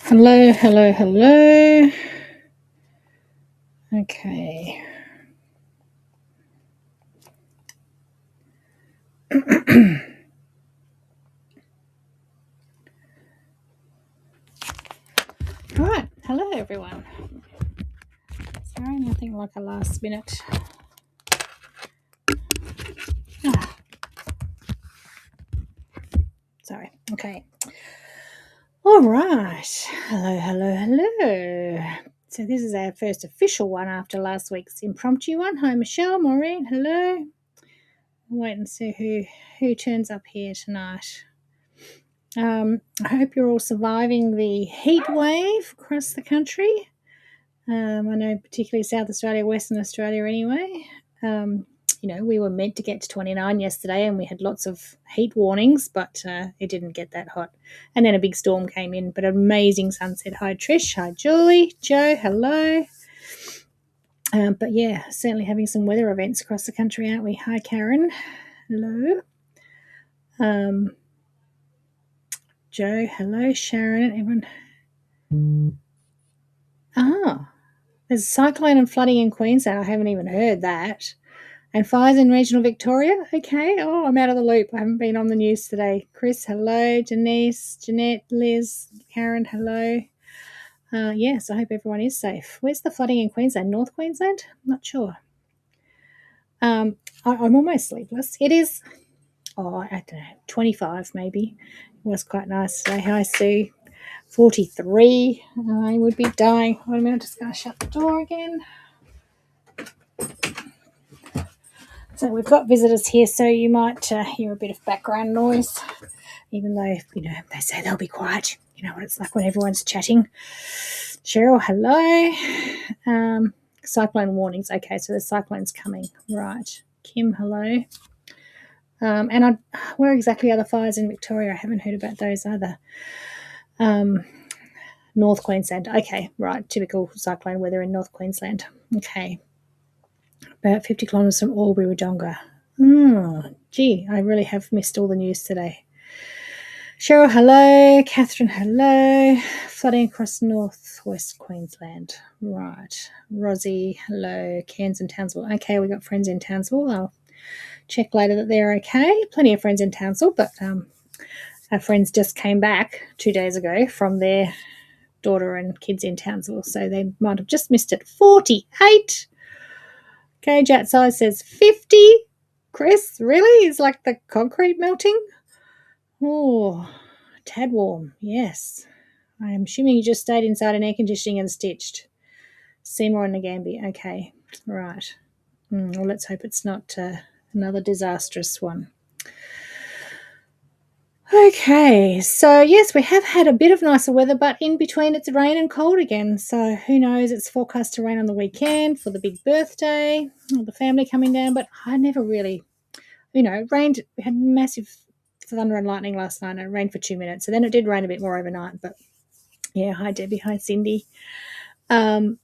Hello, hello, hello. Okay. All right. Hello, everyone. Sorry, nothing like a last minute. Ah, sorry. Okay. All right. Hello, hello, hello. So this is our first official one after last week's impromptu one. Hi, Michelle, Maureen. Hello. Wait and see who turns up here tonight. I hope you're all surviving the heat wave across the country. I know particularly South Australia, Western Australia anyway. We were meant to get to 29 yesterday and we had lots of heat warnings, but it didn't get that hot. And then a big storm came in, but an amazing sunset. Hi, Trish. Hi, Julie. Joe, hello. But yeah, certainly having some weather events across the country, aren't we? Hi, Karen. Hello. Joe, hello. Sharon, everyone. Ah, there's a cyclone and flooding in Queensland. I haven't even heard that. And fires in regional Victoria. Okay. Oh, I'm out of the loop. I haven't been on the news today. Chris, hello. Janice, Jeanette, Liz, Karen, hello. Yes, I hope everyone is safe. Where's the flooding in Queensland? North Queensland? I'm not sure. I'm almost sleepless. It is, I don't know, 25 maybe. It was quite nice today. Hi, Sue. 43. I would be dying. Wait a minute, just going to shut the door again. So we've got visitors here, so you might hear a bit of background noise, even though, they say they'll be quiet. You know what it's like when everyone's chatting. Cheryl, hello. Cyclone warnings. Okay, so the cyclone's coming. Right. Kim, hello. Where exactly are the fires in Victoria? I haven't heard about those either. North Queensland. Okay, right. Typical cyclone weather in North Queensland. Okay. About 50 kilometres from Albury-Wodonga. Gee, I really have missed all the news today. Cheryl, hello. Catherine, hello. Flooding across northwest Queensland. Right. Rosie, hello. Cairns and Townsville. Okay, we got friends in Townsville. I'll check later that they're okay. Plenty of friends in Townsville, but our friends just came back 2 days ago from their daughter and kids in Townsville, so they might have just missed it. 48. Gauge outside says 50. Chris, really? Is like the concrete melting? Oh, tad warm. Yes. I am assuming you just stayed inside in air conditioning and stitched. Seymour and Nagambie. Okay. Right. Well, let's hope it's not another disastrous one. Okay, so yes, we have had a bit of nicer weather, but in between it's rain and cold again. So who knows? It's forecast to rain on the weekend for the big birthday, the family coming down. But I never really, it rained. We had massive thunder and lightning last night, and it rained for 2 minutes. So then it did rain a bit more overnight. But yeah, hi Debbie, hi Cindy. So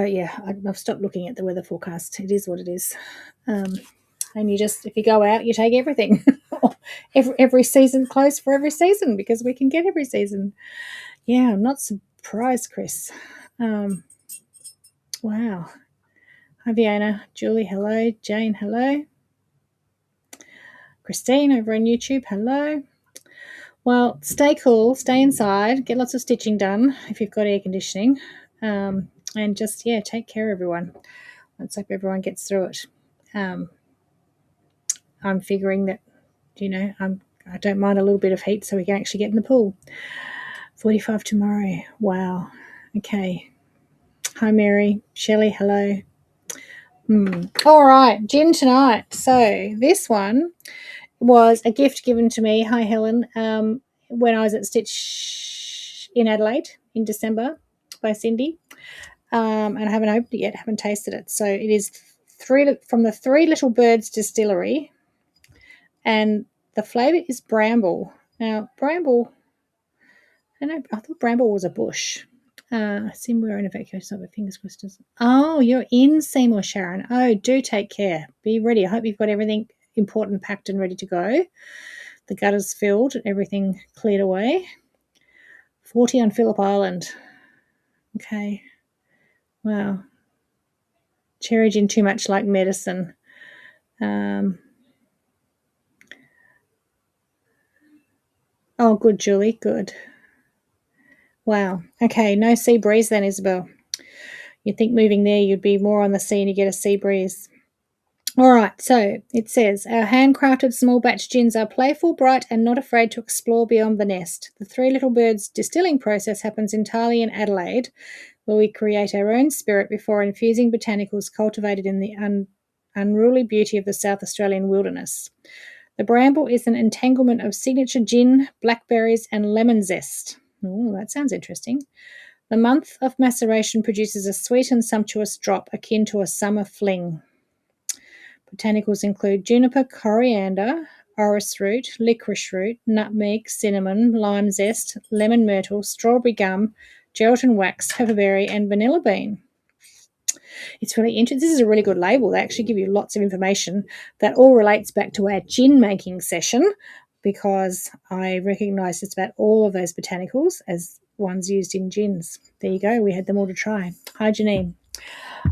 yeah, I've stopped looking at the weather forecast. It is what it is. And if you go out, you take everything. every season closed for every season because we can get every season. Yeah, I'm not surprised, Chris. Wow. Hi, Vienna. Julie, hello. Jane, hello. Christine over on YouTube, hello. Well, stay cool, stay inside, get lots of stitching done if you've got air conditioning, and just, take care, everyone. Let's hope everyone gets through it. I'm figuring that, I don't mind a little bit of heat so we can actually get in the pool. 45 tomorrow. Wow. Okay. Hi, Mary. Shelley, hello. All right, gin tonight. So this one was a gift given to me. Hi, Helen. When I was at Stitch in Adelaide in December by Cindy. And I haven't opened it yet, haven't tasted it. So it is from the Three Little Birds Distillery. And the flavour is bramble. Now, bramble, I thought bramble was a bush. Seymour and evacuation of fingers crossed. Oh, you're in Seymour, Sharon. Oh, do take care. Be ready. I hope you've got everything important packed and ready to go. The gutter's filled, everything cleared away. 40 on Phillip Island. Okay. Wow. Cherry gin too much like medicine. Oh, good, Julie. Good. Wow. Okay. No sea breeze then, Isabel. You'd think moving there you'd be more on the sea and you get a sea breeze. All right, so it says, our handcrafted small batch gins are playful, bright, and not afraid to explore beyond the nest. The Three Little Birds distilling process happens entirely in Adelaide, where we create our own spirit before infusing botanicals cultivated in the unruly beauty of the South Australian wilderness. The bramble is an entanglement of signature gin, blackberries, and lemon zest. Oh, that sounds interesting. The month of maceration produces a sweet and sumptuous drop akin to a summer fling. Botanicals include juniper, coriander, orris root, licorice root, nutmeg, cinnamon, lime zest, lemon myrtle, strawberry gum, gelatin wax, pepperberry, and vanilla bean. It's really interesting. This is a really good label. They actually give you lots of information that all relates back to our gin making session, because I recognise it's about all of those botanicals as ones used in gins. There you go. We had them all to try. Hi, Janine.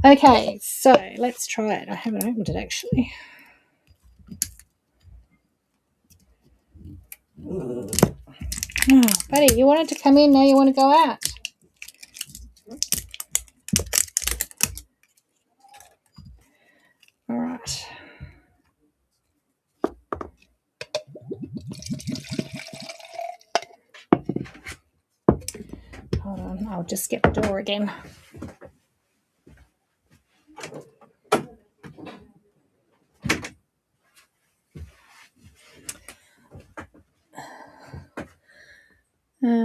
Okay, so let's try it. I haven't opened it actually. Oh, buddy, you wanted to come in, now you want to go out. All right. Hold on, I'll just get the door again.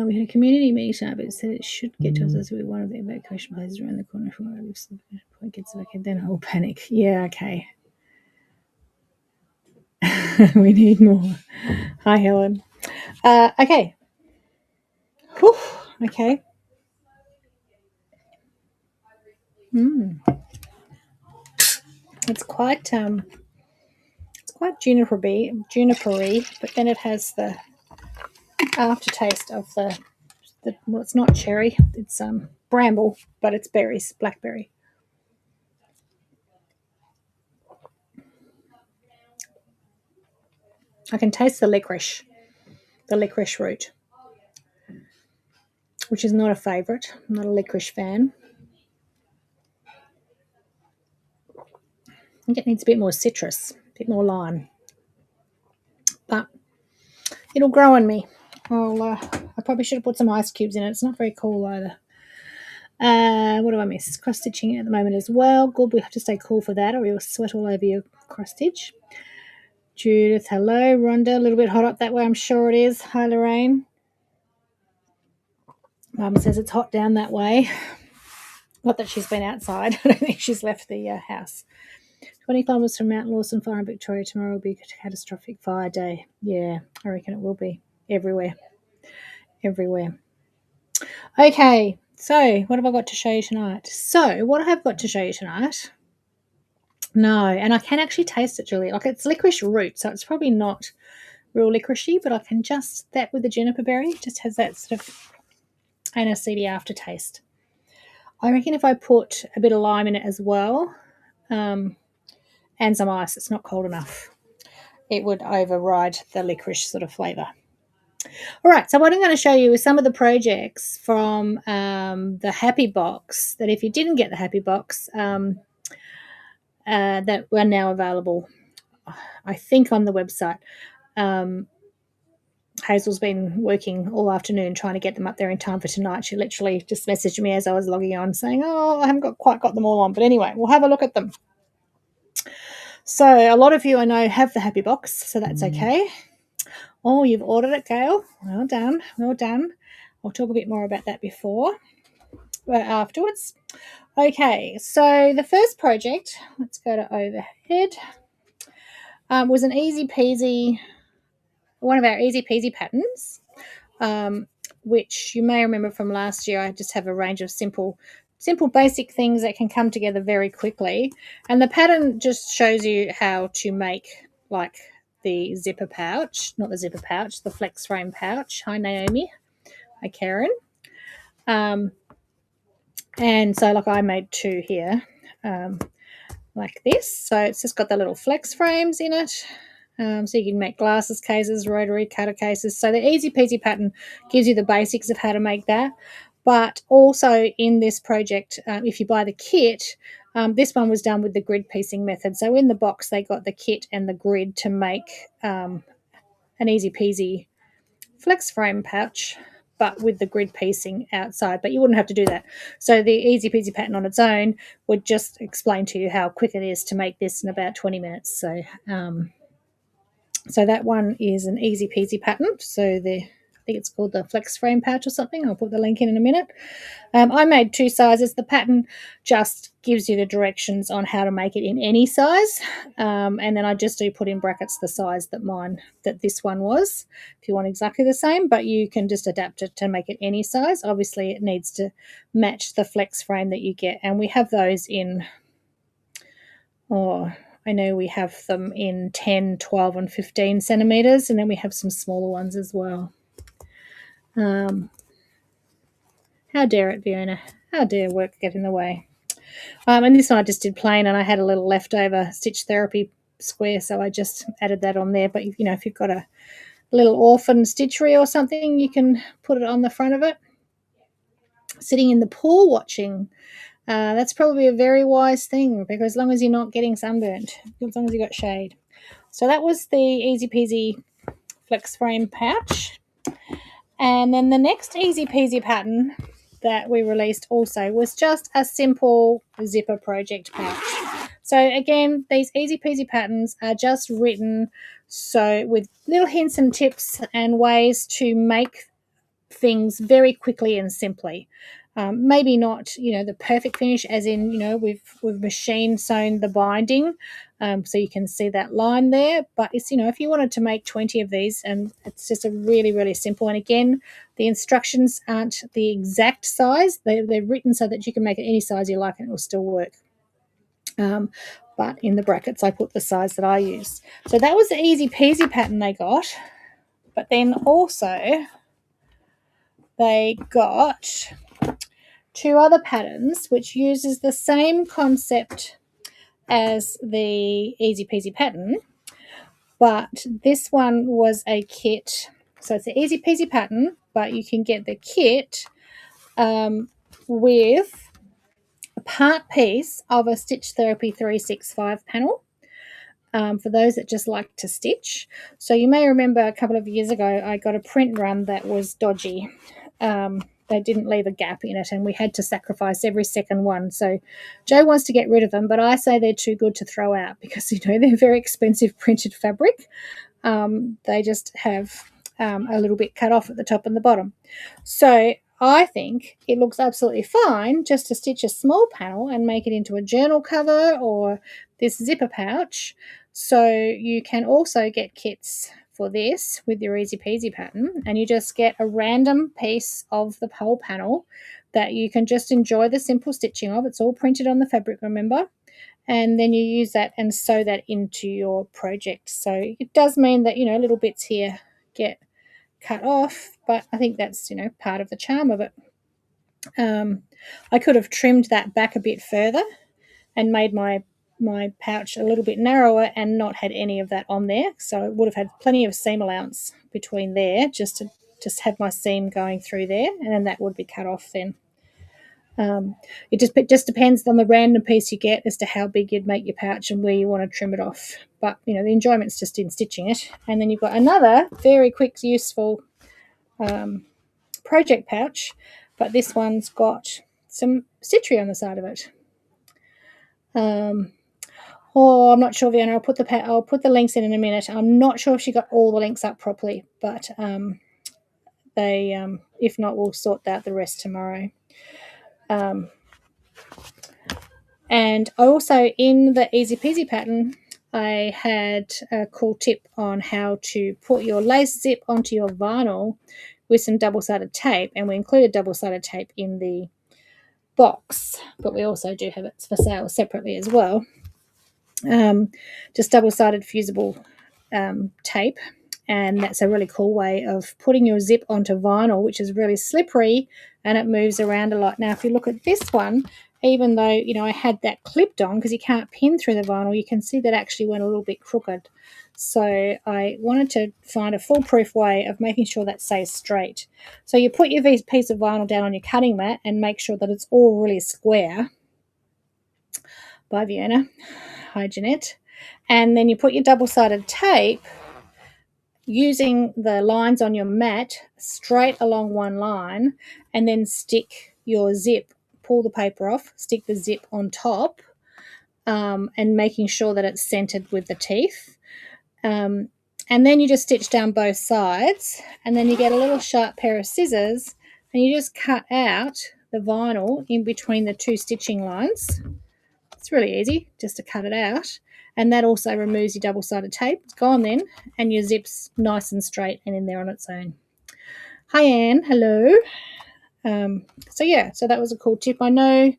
We had a community meetup. It said it should get to us as we one of the evacuation places around the corner from where we live. Point gets evacuated, then whole panic. Yeah, okay. We need more. Hi, Helen. Okay. Whew, okay. It's quite junipery, but then it has the aftertaste of the well, it's not cherry, it's bramble, but it's berries, blackberry. I can taste the licorice root, which is not a favourite. I'm not a licorice fan. I think it needs a bit more citrus, a bit more lime, but it'll grow on me. I probably should have put some ice cubes in it. It's not very cool either. What do I miss? Cross stitching at the moment as well. Good, we have to stay cool for that or you'll sweat all over your cross stitch. Judith, hello. Rhonda, a little bit hot up that way, I'm sure it is. Hi, Lorraine. Mum says it's hot down that way. Not that she's been outside. I don't think she's left the house. 20 kilometres from Mount Lawson Fire in Victoria. Tomorrow will be a catastrophic fire day. Yeah, I reckon it will be. Everywhere. Okay, so what have I got to show you tonight? No, and I can actually taste it, Julie. Like, it's licorice root, so it's probably not real licoricey, but I can just, that with the juniper berry, just has that sort of aniseedy aftertaste. I reckon if I put a bit of lime in it as well, and some ice, it's not cold enough, it would override the licorice sort of flavour. All right, so what I'm going to show you is some of the projects from the Happy Box that if you didn't get the Happy Box, that were now available, I think, on the website. Hazel's been working all afternoon trying to get them up there in time for tonight. She literally just messaged me as I was logging on saying, I haven't quite got them all on. But anyway, we'll have a look at them. So a lot of you I know have the Happy Box, so that's okay. Oh, you've ordered it, Gail. Well done. I'll talk a bit more about that afterwards. Okay, so the first project, let's go to overhead, was one of our easy peasy patterns, which you may remember from last year. I just have a range of simple basic things that can come together very quickly. And the pattern just shows you how to make like the flex frame pouch. Hi, Naomi. Hi, Karen. And so like I made 2 here, like this. So it's just got the little flex frames in it. So you can make glasses cases, rotary cutter cases. So the easy peasy pattern gives you the basics of how to make that. But also in this project, if you buy the kit, this one was done with the grid piecing method. So in the box, they got the kit and the grid to make an easy peasy flex frame pouch, but with the grid piecing outside. But you wouldn't have to do that. So the easy peasy pattern on its own would just explain to you how quick it is to make this in about 20 minutes. So that one is an easy peasy pattern. So I think it's called the flex frame pouch or something. I'll put the link in a minute. I made 2 sizes. The pattern just gives you the directions on how to make it in any size. And then I just do put in brackets the size that this one was, if you want exactly the same, but you can just adapt it to make it any size. Obviously, it needs to match the flex frame that you get. And we have those in, I know we have them in 10, 12, and 15 centimetres, and then we have some smaller ones as well. How dare it, Fiona? How dare work get in the way? And this one I just did plain, and I had a little leftover stitch therapy square, so I just added that on there. But, if you've got a little orphan stitchery or something, you can put it on the front of it. Sitting in the pool watching, that's probably a very wise thing, because as long as you're not getting sunburnt, as long as you've got shade. So that was the easy peasy flex frame pouch. And then the next easy peasy pattern that we released also was just a simple zipper project pouch. So again, these easy peasy patterns are just written so with little hints and tips and ways to make things very quickly and simply. Maybe not, the perfect finish, as in, we've machine sewn the binding, so you can see that line there. But it's, if you wanted to make 20 of these, and it's just a really, really simple. And again, the instructions aren't the exact size. They're written so that you can make it any size you like and it will still work. But in the brackets, I put the size that I use. So that was the easy peasy pattern they got. But then also they got 2 other patterns which uses the same concept as the easy peasy pattern, but this one was a kit. So it's the easy peasy pattern, but you can get the kit with a part piece of a Stitch Therapy 365 panel. For those that just like to stitch. So you may remember a couple of years ago I got a print run that was dodgy. They didn't leave a gap in it, and we had to sacrifice every second one. So Joe wants to get rid of them, but I say they're too good to throw out because they're very expensive printed fabric. They just have a little bit cut off at the top and the bottom. So I think it looks absolutely fine just to stitch a small panel and make it into a journal cover or this zipper pouch. So you can also get kits for this with your easy peasy pattern, and you just get a random piece of the whole panel that you can just enjoy the simple stitching of. It's all printed on the fabric, remember, and then you use that and sew that into your project. So it does mean that little bits here get cut off, but I think that's part of the charm of it. I could have trimmed that back a bit further and made my pouch a little bit narrower and not had any of that on there, so it would have had plenty of seam allowance between there, just to have my seam going through there, and then that would be cut off then. It just depends on the random piece you get as to how big you'd make your pouch and where you want to trim it off. But the enjoyment's just in stitching it. And then you've got another very quick, useful project pouch, but this one's got some stitchery on the side of it. I'm not sure, Fiona. I'll put the links in a minute. I'm not sure if she got all the links up properly, but if not, we'll sort out the rest tomorrow. And also in the easy peasy pattern, I had a cool tip on how to put your lace zip onto your vinyl with some double-sided tape, and we included double-sided tape in the box, but we also do have it for sale separately as well. Just double-sided fusible tape, And that's a really cool way of putting your zip onto vinyl, which is really slippery and it moves around a lot. Now, if you look at this one, even though, I had that clipped on because you can't pin through the vinyl, you can see that actually went a little bit crooked. So I wanted to find a foolproof way of making sure that stays straight. So you put your piece of vinyl down on your cutting mat and make sure that it's all really square. Bye, Vienna. Hi, Jeanette. And then you put your double-sided tape using the lines on your mat straight along one line, and then stick your zip, pull the paper off, stick the zip on top, and making sure that it's centered with the teeth. And then you just stitch down both sides, and then you get a little sharp pair of scissors and you just cut out the vinyl in between the two stitching lines. It's really easy just to cut it out. And that also removes your double-sided tape. It's gone then, and your zip's nice and straight and in there on its own. Hi, Anne. Hello. So that was a cool tip. I know,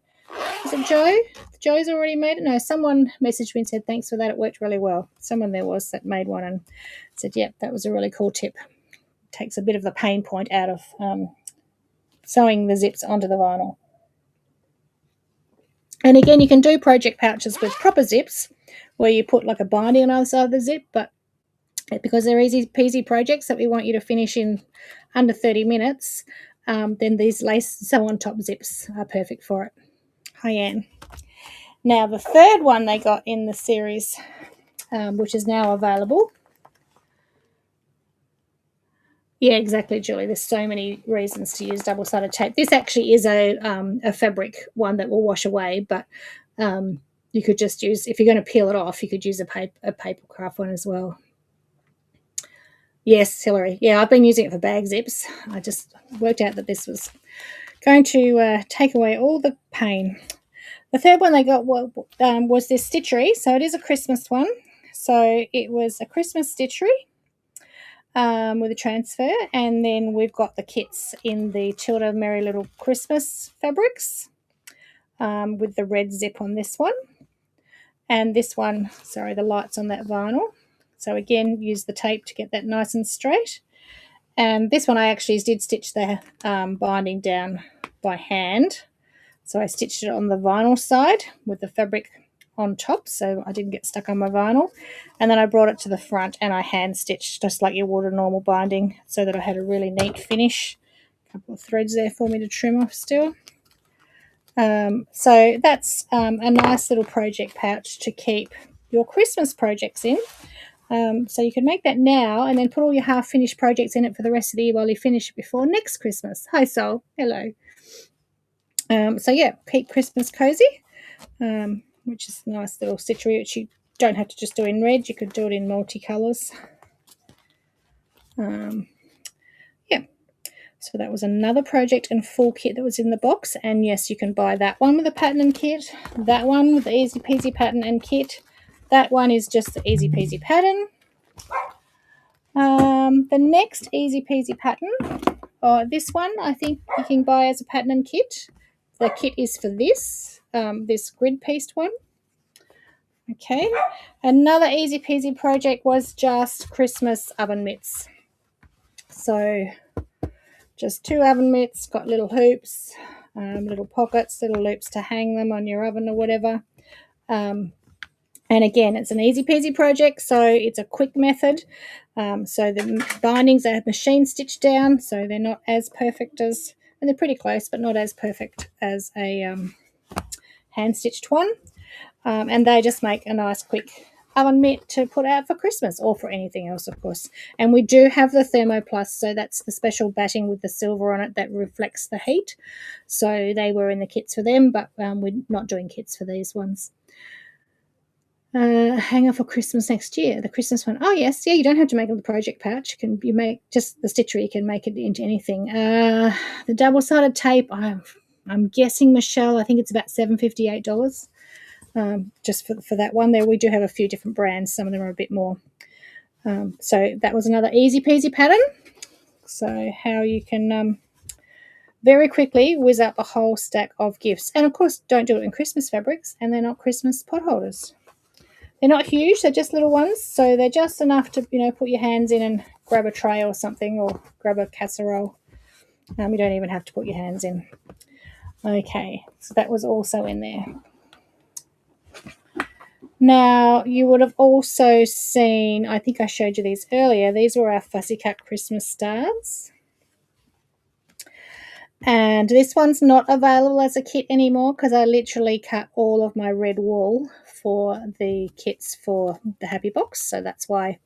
is it Joe? Joe's already made it? No, someone messaged me and said, thanks for that. It worked really well. Someone there was that made one and said, yep, that was a really cool tip. It takes a bit of the pain point out of sewing the zips onto the vinyl. And again, you can do project pouches with proper zips where you put like a binding on the other side of the zip, but because they're easy peasy projects that we want you to finish in under 30 minutes, then these lace sew-on top zips are perfect for it. Hi, Anne. Now, the third one they got in the series, which is now available. Yeah, exactly, Julie. There's so many reasons to use double-sided tape. This actually is a fabric one that will wash away, but you could just use, if you're going to peel it off, you could use a paper craft one as well. Yes, Hillary. Yeah, I've been using it for bag zips. I just worked out that this was going to take away all the pain. The third one they got was this stitchery. So it is a Christmas one. So it was a Christmas stitchery with a transfer. And then we've got the kits in the Tilda Merry Little Christmas fabrics with the red zip on this one. And this one, sorry, the light's on that vinyl. So again, use the tape to get that nice and straight. And this one I actually did stitch the binding down by hand. So I stitched it on the vinyl side with the fabric on top so I didn't get stuck on my vinyl. And then I brought it to the front and I hand stitched just like you would a normal binding so that I had a really neat finish. A couple of threads there for me to trim off still. So that's a nice little project pouch to keep your Christmas projects in. So you can make that now and then put all your half-finished projects in it for the rest of the year while you finish it before next Christmas. Hi, Sol. Hello. So yeah, keep Christmas cozy, which is a nice little stitchery, which you don't have to just do in red. You could do it in multicolours. Yeah. So that was another project and full kit that was in the box. And yes, you can buy that one with a pattern and kit, that one with the easy peasy pattern and kit. That one is just the easy peasy pattern. The next easy peasy pattern, this one I think you can buy as a pattern and kit. The kit is for this, this grid pieced one. Okay, another easy peasy project was just Christmas oven mitts. So just 2 oven mitts, got little hoops, little pockets, little loops to hang them on your oven or whatever. And again, it's an easy peasy project, so it's a quick method. So the bindings are machine stitched down, so they're not as perfect as, and they're pretty close, but not as perfect as a hand stitched one. And they just make a nice quick oven mitt to put out for Christmas or for anything else, of course. And we do have the Thermo Plus, so that's the special batting with the silver on it that reflects the heat. So they were in the kits for them, but we're not doing kits for these ones. Hanger for Christmas next year. The Christmas one. Oh yes, yeah. You don't have to make it the project pouch. You make just the stitchery. You can make it into anything. The double-sided tape. I'm guessing, Michelle. I think it's about $758. Just for that one. There we do have a few different brands. Some of them are a bit more. So that was another easy peasy pattern. So how you can very quickly whiz up a whole stack of gifts. And of course, don't do it in Christmas fabrics, and they're not Christmas pot holders. They're not huge, they're just little ones, so they're just enough to, put your hands in and grab a tray or something, or grab a casserole. You don't even have to put your hands in. Okay, so that was also in there. Now, you would have also seen, I think I showed you these earlier, these were our Fussy Cut Christmas stars. And this one's not available as a kit anymore because I literally cut all of my red wool for the kits for the Happy Box. So that's why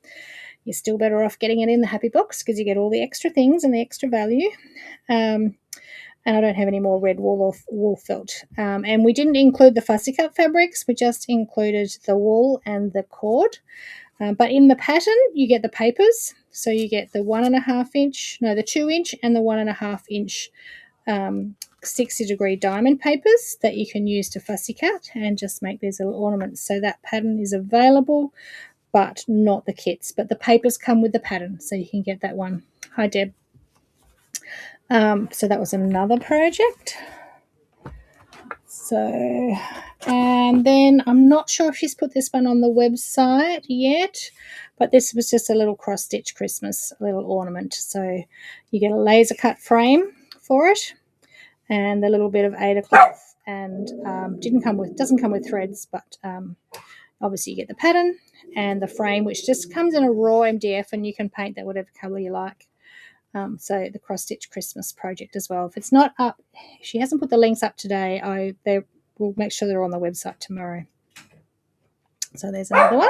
you're still better off getting it in the Happy Box because you get all the extra things and the extra value. And I don't have any more red wool or wool felt. And we didn't include the Fussy Cut fabrics. We just included the wool and the cord. But in the pattern, you get the papers. So you get the 1.5 inch, no, the 2 inch and the 1.5 inch 60-degree diamond papers that you can use to fussy cut and just make these little ornaments. So that pattern is available, but not the kits. But the papers come with the pattern, so you can get that one. Hi, Deb. So that was another project. So, and then I'm not sure if she's put this one on the website yet, but this was just a little cross-stitch Christmas little ornament. So you get a laser cut frame for it and a little bit of Aida cloth, and doesn't come with threads, but obviously you get the pattern and the frame, which just comes in a raw MDF, and you can paint that whatever colour you like. So the cross-stitch Christmas project as well. If it's not up, if she hasn't put the links up today, we'll make sure they're on the website tomorrow. So there's another one.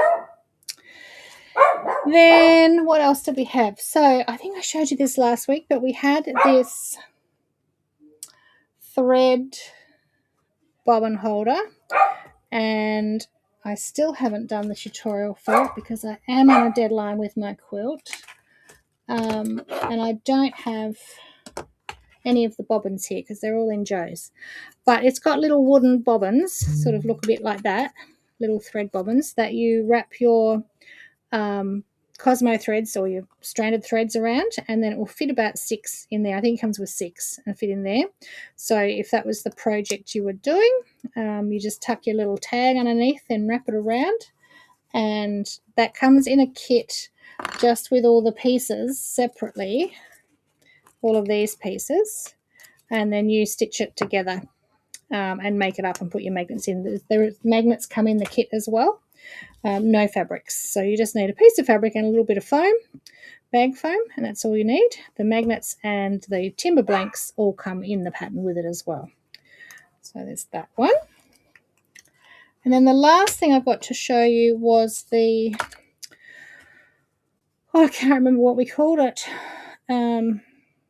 Then what else did we have? So I think I showed you this last week, but we had this thread bobbin holder, and I still haven't done the tutorial for it because I am on a deadline with my quilt. And I don't have any of the bobbins here because they're all in Joe's. But it's got little wooden bobbins, sort of look a bit like that, little thread bobbins that you wrap your Cosmo threads or your stranded threads around, and then it will fit about 6 in there. I think it comes with 6 and fit in there. So if that was the project you were doing, you just tuck your little tag underneath and wrap it around, and that comes in a kit just with all the pieces separately, all of these pieces, and then you stitch it together and make it up and put your magnets in. Magnets come in the kit as well. No fabrics, so you just need a piece of fabric and a little bit of foam, bag foam, and that's all you need. The magnets and the timber blanks all come in the pattern with it as well. So there's that one. And then the last thing I've got to show you was the, I can't remember what we called it,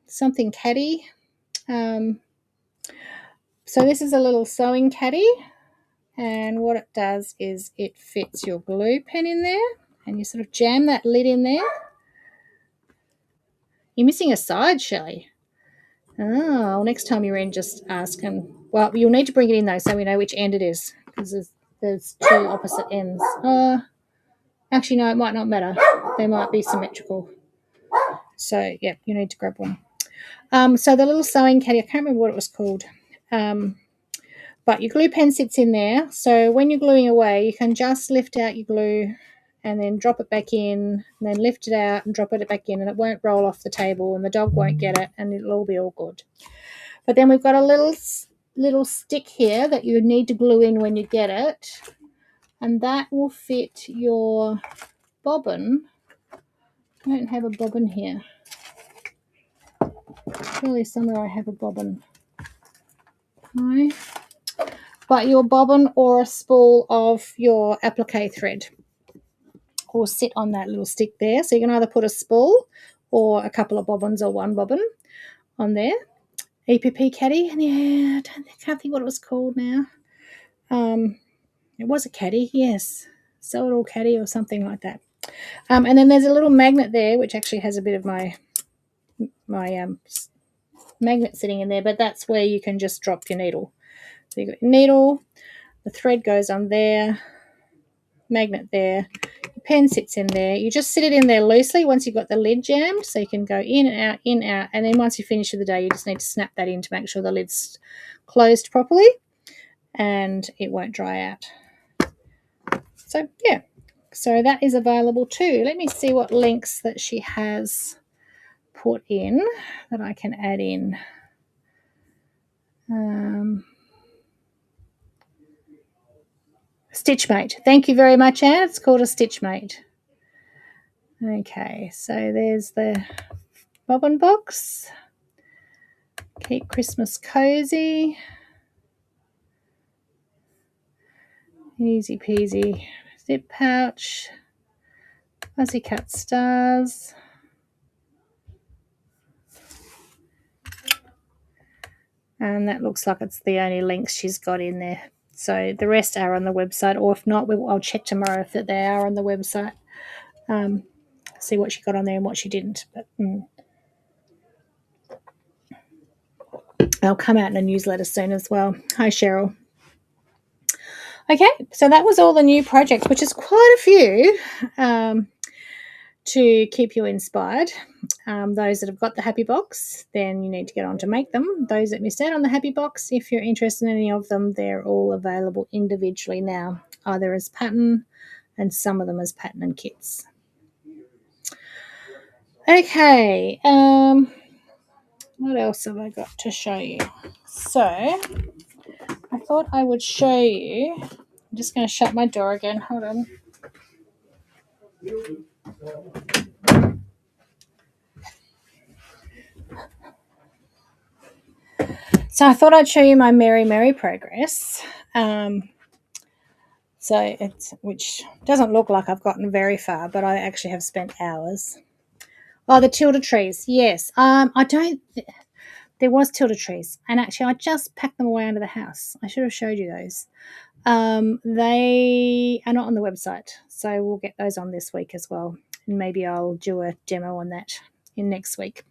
something caddy. So this is a little sewing caddy, and what it does is it fits your glue pen in there, and you sort of jam that lid in there. You're missing a side, Shelley. Oh, well, next time you're in, just ask. And well, you'll need to bring it in though, so we know which end it is, because there's 2 opposite ends. Actually, no, it might not matter. They might be symmetrical. So yeah, you need to grab one. So the little sewing caddy, I can't remember what it was called. But your glue pen sits in there, so when you're gluing away, you can just lift out your glue and then drop it back in, and then lift it out and drop it back in, and it won't roll off the table, and the dog won't get it, and it'll all be all good. But then we've got a little stick here that you need to glue in when you get it, and that will fit your bobbin. I don't have a bobbin here. Surely somewhere I have a bobbin. Okay. But your bobbin or a spool of your applique thread will sit on that little stick there. So you can either put a spool or a couple of bobbins or one bobbin on there. EPP caddy, and yeah, I can't think what it was called now. It was a caddy, yes. Sew it all caddy or something like that. And then there's a little magnet there, which actually has a bit of my magnet sitting in there, but that's where you can just drop your needle. So you've got your needle, the thread goes on there, magnet there, your pen sits in there. You just sit it in there loosely once you've got the lid jammed, so you can go in and out, and then once you finish for the day, you just need to snap that in to make sure the lid's closed properly and it won't dry out. So yeah, So that is available too. Let me see what links that she has put in that I can add in. Stitchmate. Thank you very much, Anne. It's called a Stitchmate. Okay, so there's the bobbin box. Keep Christmas cozy. Easy peasy zip pouch. Fuzzy cut stars. And that looks like it's the only links she's got in there. So the rest are on the website, or if not, I'll check tomorrow if they are on the website. See what she got on there and what she didn't. But they'll come out in a newsletter soon as well. Hi, Cheryl. Okay, so that was all the new projects, which is quite a few to keep you inspired. Those that have got the Happy Box, then you need to get on to make them. Those that missed out on the Happy Box, if you're interested in any of them, they're all available individually now, either as pattern and some of them as pattern and kits. Okay, what else have I got to show you? So I thought I would show you. I'm just going to shut my door again. Hold on. So I thought I'd show you my Merry progress. Which doesn't look like I've gotten very far, but I actually have spent hours. Oh, the Tilda trees. Yes. There was Tilda trees, and actually I just packed them away under the house. I should have showed you those. They are not on the website, so we'll get those on this week as well. And maybe I'll do a demo on that in next week.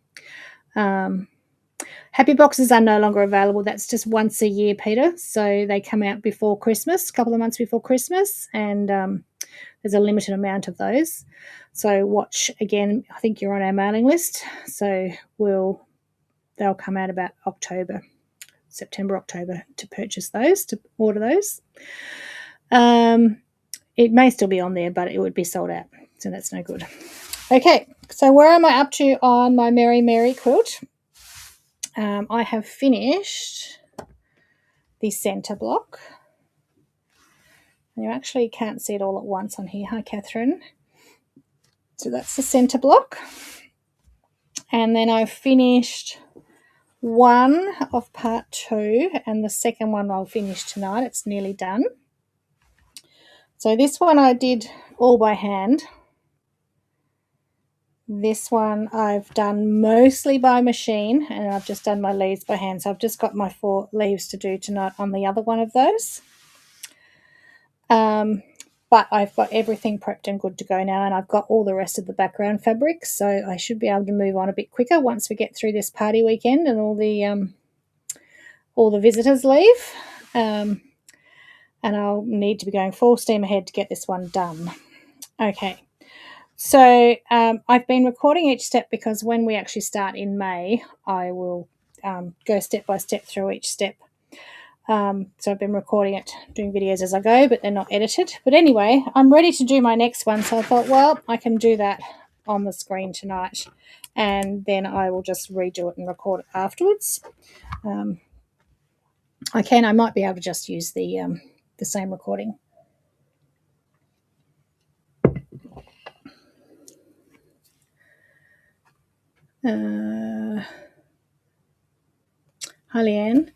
Happy boxes are no longer available. That's just once a year, Peter. So they come out before Christmas, a couple of months before Christmas, and there's a limited amount of those. So watch again. I think you're on our mailing list. So they'll come out about September, October to purchase those, to order those. It may still be on there, but it would be sold out. So that's no good. Okay, so where am I up to on my Merry quilt? I have finished the centre block. You actually can't see it all at once on here. Hi, Catherine. So that's the centre block. And then I've finished one of part 2, and the second one I'll finish tonight. It's nearly done. So this one I did all by hand. This one I've done mostly by machine, and I've just done my leaves by hand. So I've just got my 4 leaves to do tonight on the other one of those. But I've got everything prepped and good to go now, and I've got all the rest of the background fabric, so I should be able to move on a bit quicker once we get through this party weekend and all the visitors leave. And I'll need to be going full steam ahead to get this one done. Okay. So I've been recording each step because when we actually start in May, I will go step by step through each step. So I've been recording it, doing videos as I go, but they're not edited. But anyway, I'm ready to do my next one. So I thought, well, I can do that on the screen tonight, and then I will just redo it and record it afterwards. I might be able to just use the same recording. Hi, Leanne.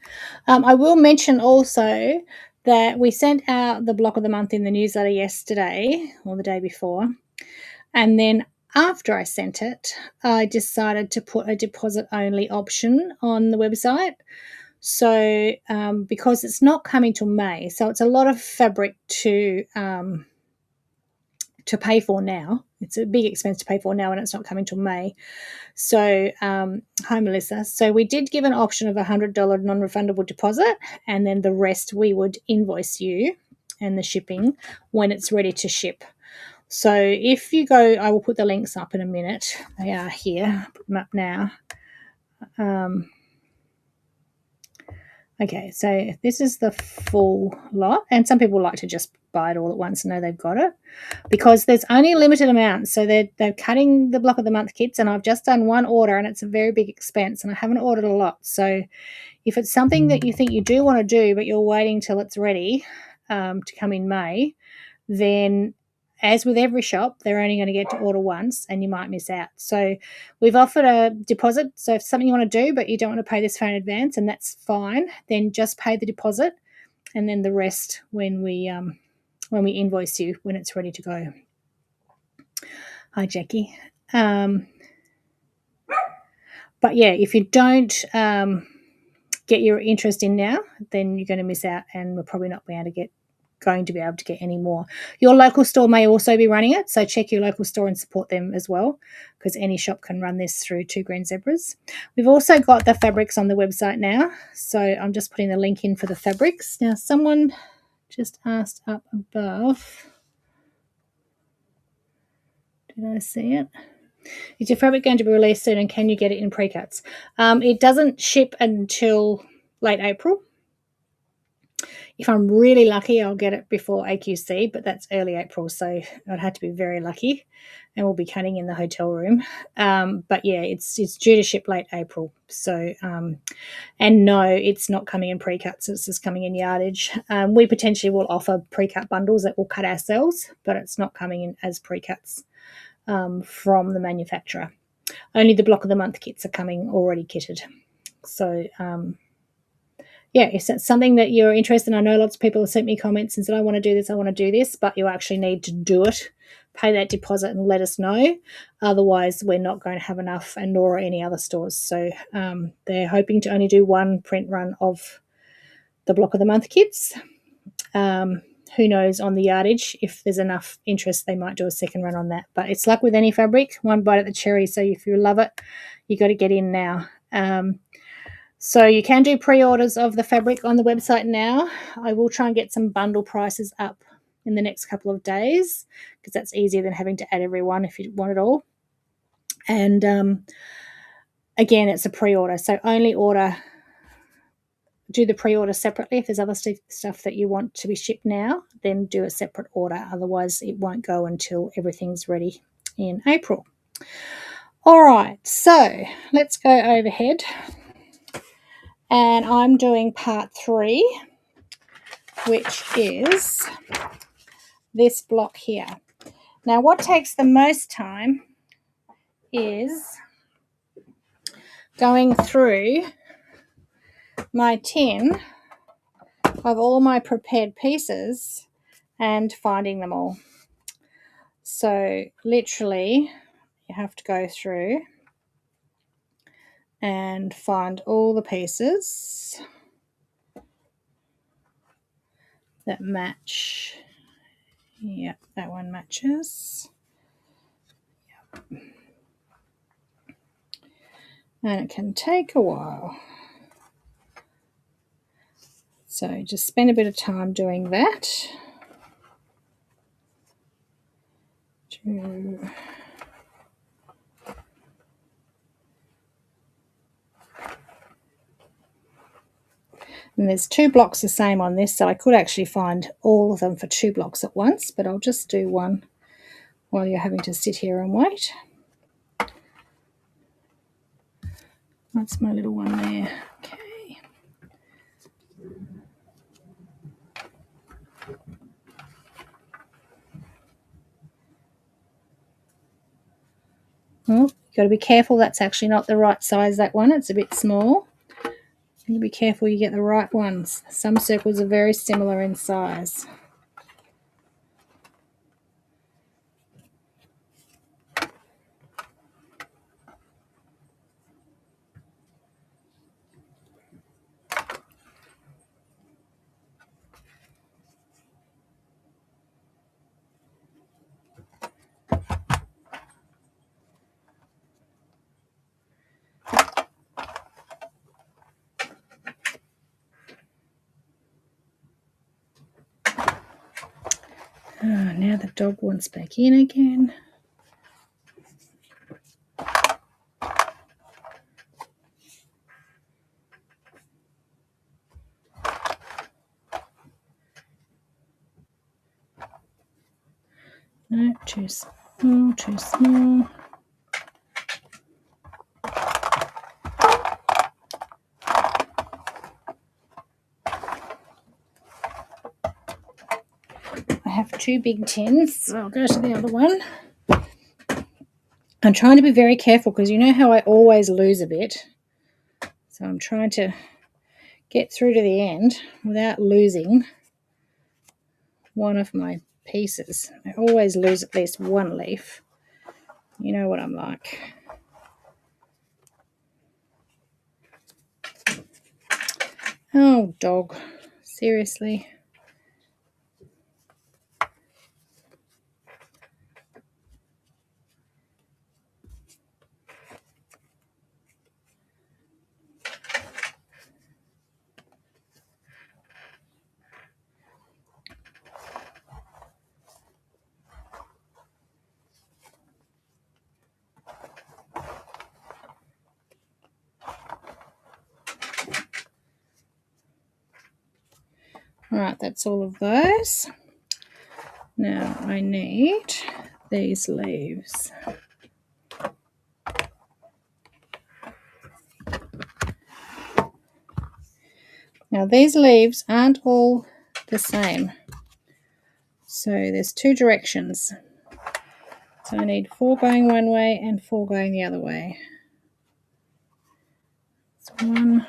I will mention also that we sent out the block of the month in the newsletter yesterday or the day before, and then after I sent it, I decided to put a deposit-only option on the website. So because it's not coming till May, so it's a lot of fabric to pay for now. It's a big expense to pay for now, and it's not coming till May. So, hi, Melissa. So we did give an option of $100 non-refundable deposit, and then the rest we would invoice you and the shipping when it's ready to ship. So if you go, I will put the links up in a minute. They are here. I'll put them up now. Okay, so this is the full lot, and some people like to just buy it all at once and know they've got it because there's only a limited amount. So they're cutting the block of the month kits, and I've just done one order, and it's a very big expense, and I haven't ordered a lot. So if it's something that you think you do want to do, but you're waiting till it's ready to come in May, then as with every shop, they're only going to get to order once and you might miss out. So we've offered a deposit. So if something you want to do, but you don't want to pay this far in advance, and that's fine, then just pay the deposit and then the rest when we invoice you when it's ready to go. Hi, Jackie. But yeah, if you don't get your interest in now, then you're going to miss out, and we're probably not going to be able to get any more. Your local store may also be running it, so check your local store and support them as well, because any shop can run this through Two Green Zebras. We've also got the fabrics on the website now, so I'm just putting the link in for the fabrics. Now, someone just asked up above, did I see it? Is your fabric going to be released soon, and can you get it in pre-cuts? It doesn't ship until late April. If I'm really lucky, I'll get it before AQC, but that's early April, so I'd have to be very lucky, and we'll be cutting in the hotel room. But yeah, it's due to ship late April. So, and no, it's not coming in pre-cuts. It's just coming in yardage. We potentially will offer pre-cut bundles that we'll cut ourselves, but it's not coming in as pre-cuts from the manufacturer. Only the block of the month kits are coming already kitted. So, yeah, if that's something that you're interested in, I know lots of people have sent me comments and said, I want to do this, but you actually need to do it. Pay that deposit and let us know. Otherwise, we're not going to have enough, and nor are any other stores. So they're hoping to only do one print run of the block of the month kits. Who knows on the yardage? If there's enough interest, they might do a second run on that. But it's like with any fabric, one bite at the cherry. So if you love it, you got to get in now. So you can do pre-orders of the fabric on the website now. I will try and get some bundle prices up in the next couple of days, because that's easier than having to add everyone if you want it all. And again, it's a pre-order. So only do the pre-order separately. If there's other stuff that you want to be shipped now, then do a separate order. Otherwise, it won't go until everything's ready in April. All right, so let's go overhead. And I'm doing part 3, which is this block here. Now, what takes the most time is going through my tin of all my prepared pieces and finding them all. So literally, you have to go through and find all the pieces that match. Yep, that one matches. Yep. And it can take a while. So just spend a bit of time doing that. And there's 2 blocks the same on this, so I could actually find all of them for 2 blocks at once, but I'll just do one while you're having to sit here and wait. That's my little one there. Okay. Oh, you've got to be careful. That's actually not the right size, that one. It's a bit small. You be careful you get the right ones. Some circles are very similar in size. Oh, now the dog wants back in again. No, too small, too small. I have 2 big tins, so I'll go to the other one. I'm trying to be very careful because you know how I always lose a bit. So I'm trying to get through to the end without losing one of my pieces. I always lose at least one leaf. You know what I'm like. Oh, dog. Seriously. Alright, that's all of those. Now I need these leaves. Now these leaves aren't all the same. So there's 2 directions. So I need 4 going one way and 4 going the other way. That's 1.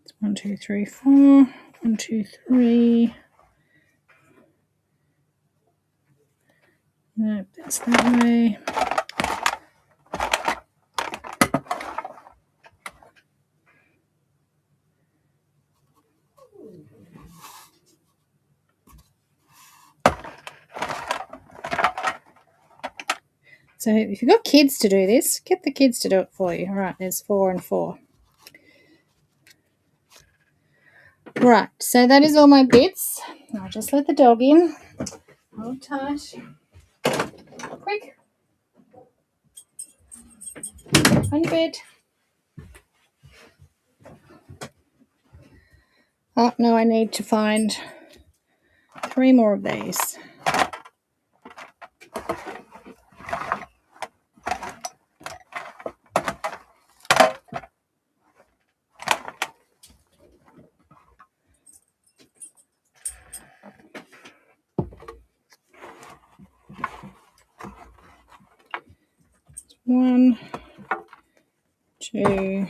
It's 1, 2, 3, 4. 1, 2, 3. Nope, that's that way. So if you've got kids to do this, get the kids to do it for you. All right, there's 4 and 4. Right, so that is all my bits. I'll just let the dog in. Hold tight. Quick. On your bed. Oh, no, I need to find 3 more of these. One, 2.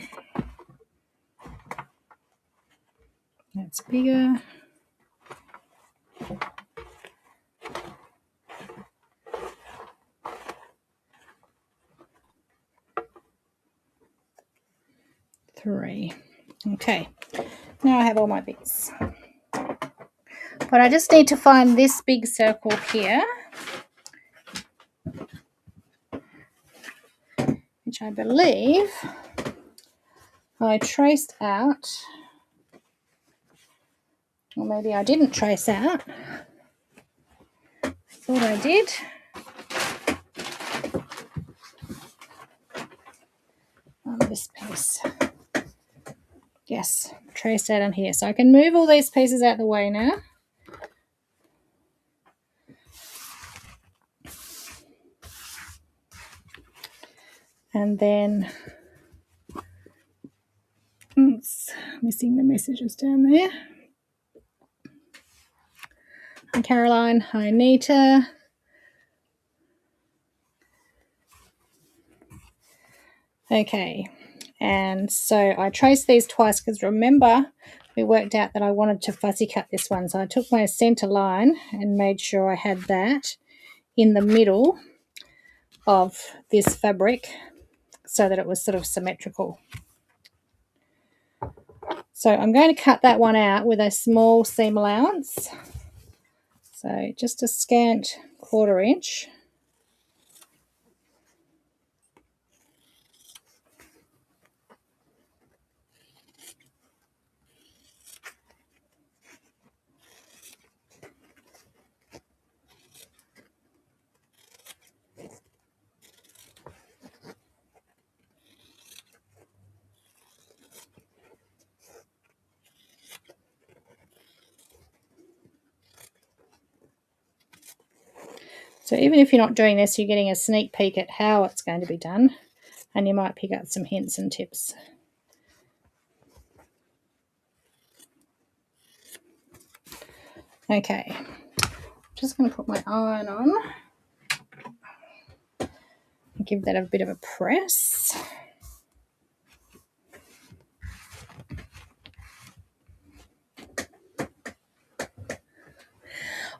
That's bigger. 3. Okay, now I have all my bits. But I just need to find this big circle here, which I believe I traced out, or maybe I didn't trace out. I thought I did. On this piece. Yes, traced out on here. So I can move all these pieces out the way now. And then, oops, missing the messages down there. Hi Caroline, hi Anita. Okay, and so I traced these twice because remember we worked out that I wanted to fussy cut this one. So I took my center line and made sure I had that in the middle of this fabric so that it was sort of symmetrical. So I'm going to cut that one out with a small seam allowance. So just a scant 1/4 inch. So even if you're not doing this, you're getting a sneak peek at how it's going to be done, and you might pick up some hints and tips. Okay, just going to put my iron on and give that a bit of a press.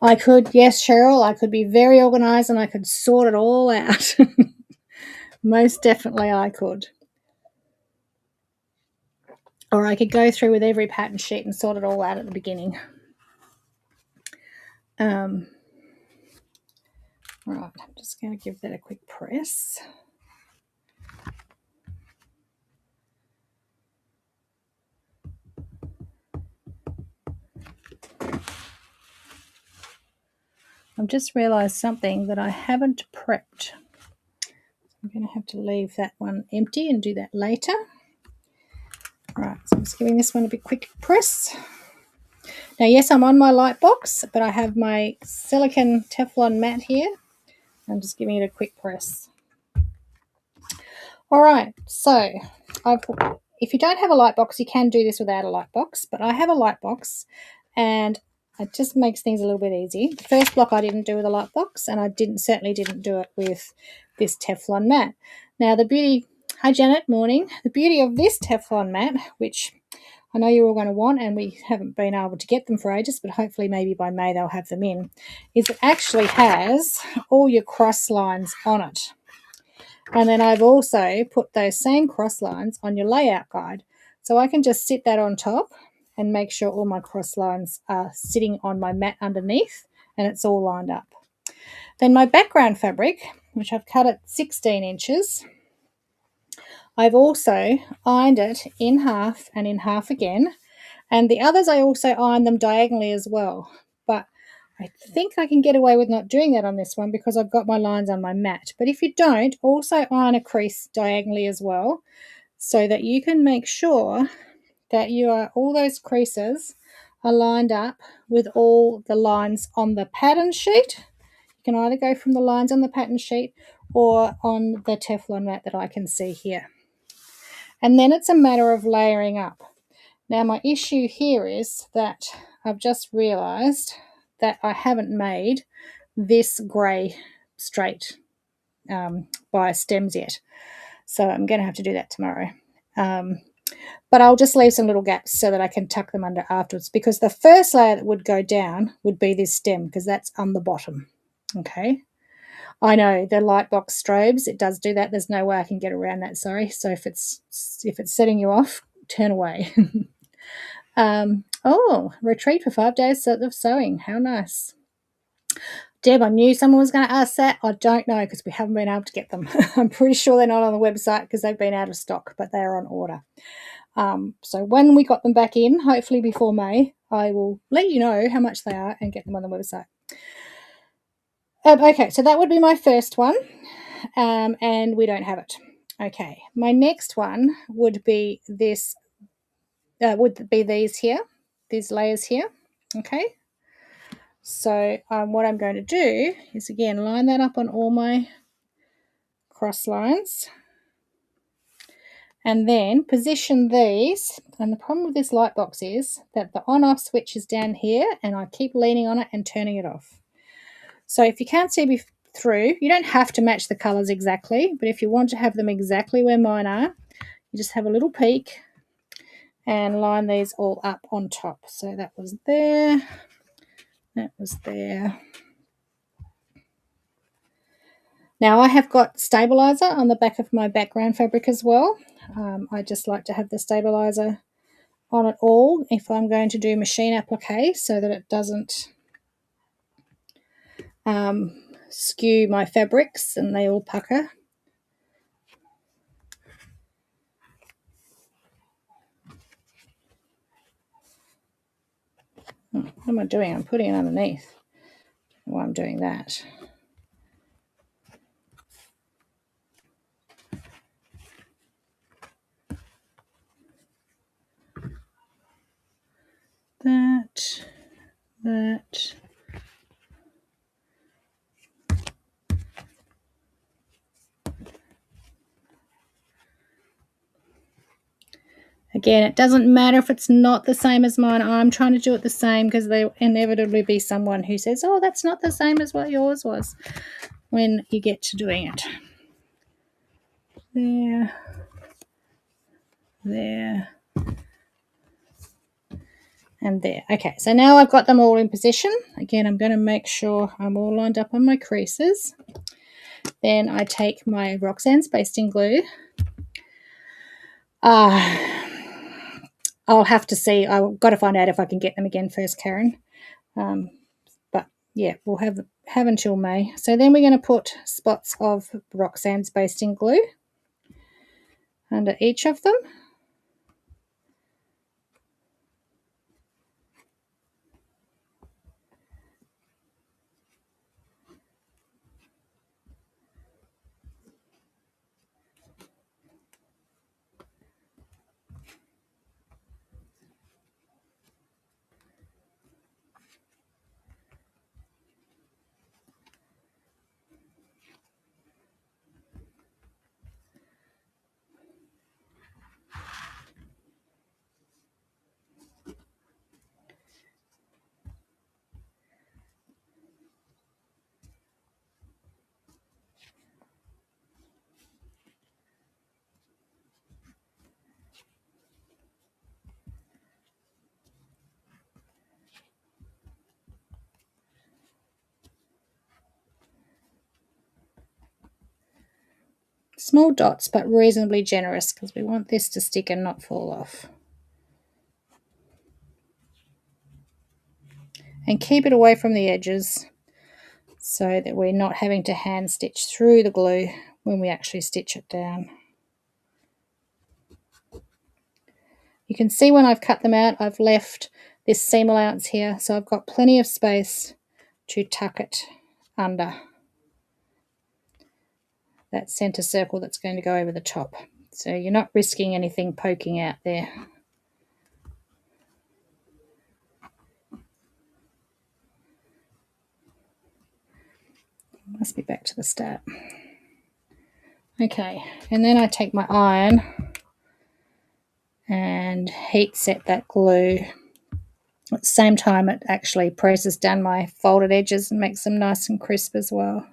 I could, yes, Cheryl, I could be very organised and I could sort it all out. Most definitely I could. Or I could go through with every pattern sheet and sort it all out at the beginning. Right, I'm just going to give that a quick press. I've just realised something that I haven't prepped. I'm going to have to leave that one empty and do that later. Right, so I'm just giving this one a bit quick press. Now, yes, I'm on my light box, but I have my silicone Teflon mat here. I'm just giving it a quick press. All right, so if you don't have a light box, you can do this without a light box, but I have a light box, and it just makes things a little bit easy. The first block I didn't do with a light box, and I certainly didn't do it with this Teflon mat. Now, hi Janet, morning. The beauty of this Teflon mat, which I know you're all going to want, and we haven't been able to get them for ages, but hopefully maybe by May they'll have them in, is it actually has all your cross lines on it. And then I've also put those same cross lines on your layout guide. So I can just sit that on top and make sure all my cross lines are sitting on my mat underneath and it's all lined up. Then my background fabric, which I've cut at 16 inches, I've also ironed it in half and in half again. And the others I also ironed them diagonally as well. But I think I can get away with not doing that on this one because I've got my lines on my mat. But if you don't, also iron a crease diagonally as well, so that you can make sure that all those creases are lined up with all the lines on the pattern sheet. You can either go from the lines on the pattern sheet or on the Teflon mat that I can see here. And then it's a matter of layering up. Now my issue here is that I've just realised that I haven't made this grey straight bias stems yet. So I'm going to have to do that tomorrow. But I'll just leave some little gaps so that I can tuck them under afterwards, because the first layer that would go down would be this stem, because that's on the bottom. Okay. I know the Lightbox strobes, it does do that. There's no way I can get around that, sorry. So if it's setting you off, turn away. Retreat for 5 days of sewing. How nice. Deb, I knew someone was going to ask that. I don't know because we haven't been able to get them. I'm pretty sure they're not on the website because they've been out of stock, but they're on order. So when we got them back in, hopefully before May, I will let you know how much they are and get them on the website. Okay, so that would be my first one, and we don't have it. Okay, my next one would be this. Would be these here, these layers here. Okay, so what I'm going to do is again line that up on all my cross lines, and then position these. And the problem with this light box is that the on-off switch is down here, and I keep leaning on it and turning it off. So if you can't see me through, you don't have to match the colours exactly, but if you want to have them exactly where mine are, you just have a little peek and line these all up on top. So that was there, that was there. Now I have got stabilizer on the back of my background fabric as well. I just like to have the stabilizer on it all if I'm going to do machine applique, so that it doesn't skew my fabrics and they all pucker. What am I doing? I'm putting it underneath. Why I'm doing that. That. Again, it doesn't matter if it's not the same as mine. I'm trying to do it the same because there'll inevitably be someone who says, oh, that's not the same as what yours was when you get to doing it. There, and there. Okay, so now I've got them all in position. Again, I'm going to make sure I'm all lined up on my creases. Then I take my Roxanne's basting glue. I'll have to see. I've got to find out if I can get them again first, Karen. But yeah, we'll have until May. So then we're going to put spots of Roxanne's basting glue under each of them. Small dots, but reasonably generous because we want this to stick and not fall off. And keep it away from the edges so that we're not having to hand stitch through the glue when we actually stitch it down. You can see when I've cut them out, I've left this seam allowance here, so I've got plenty of space to tuck it under that center circle that's going to go over the top. So you're not risking anything poking out there. Must be back to the start. Okay, and then I take my iron and heat set that glue. At the same time, it actually presses down my folded edges and makes them nice and crisp as well.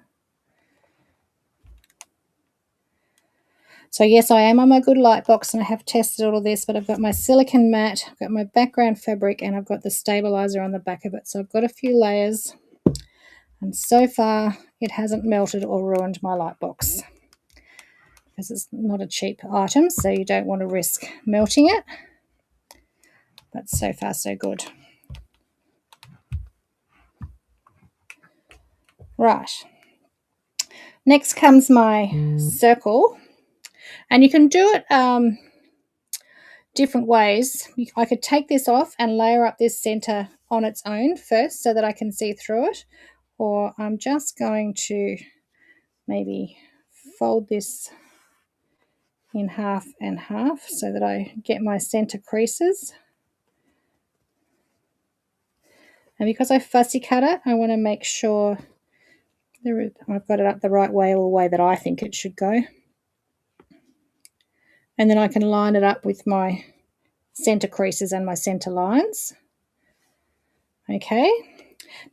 So yes, I am on my good light box and I have tested all of this, but I've got my silicone mat, I've got my background fabric, and I've got the stabilizer on the back of it. So I've got a few layers, and so far it hasn't melted or ruined my light box because it's not a cheap item, so you don't want to risk melting it. But so far so good. Right. Next comes my circle, and you can do it different ways. I could take this off and layer up this center on its own first so that I can see through it, or I'm just going to maybe fold this in half and half so that I get my center creases. And because I fussy cut it, I want to make sure I've got it up the right way, or the way that I think it should go. And then I can line it up with my center creases and my center lines. Okay,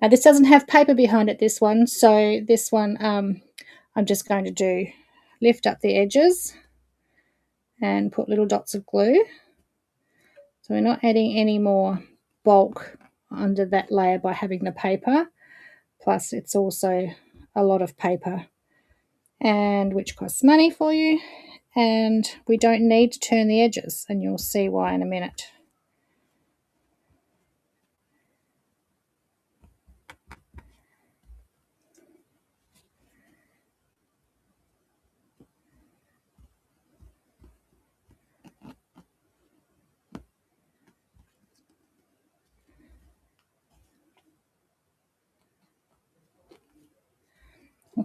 now this doesn't have paper behind it, this one, so this one I'm just going to lift up the edges and put little dots of glue. So we're not adding any more bulk under that layer by having the paper, plus it's also a lot of paper, and which costs money for you, and we don't need to turn the edges, and you'll see why in a minute.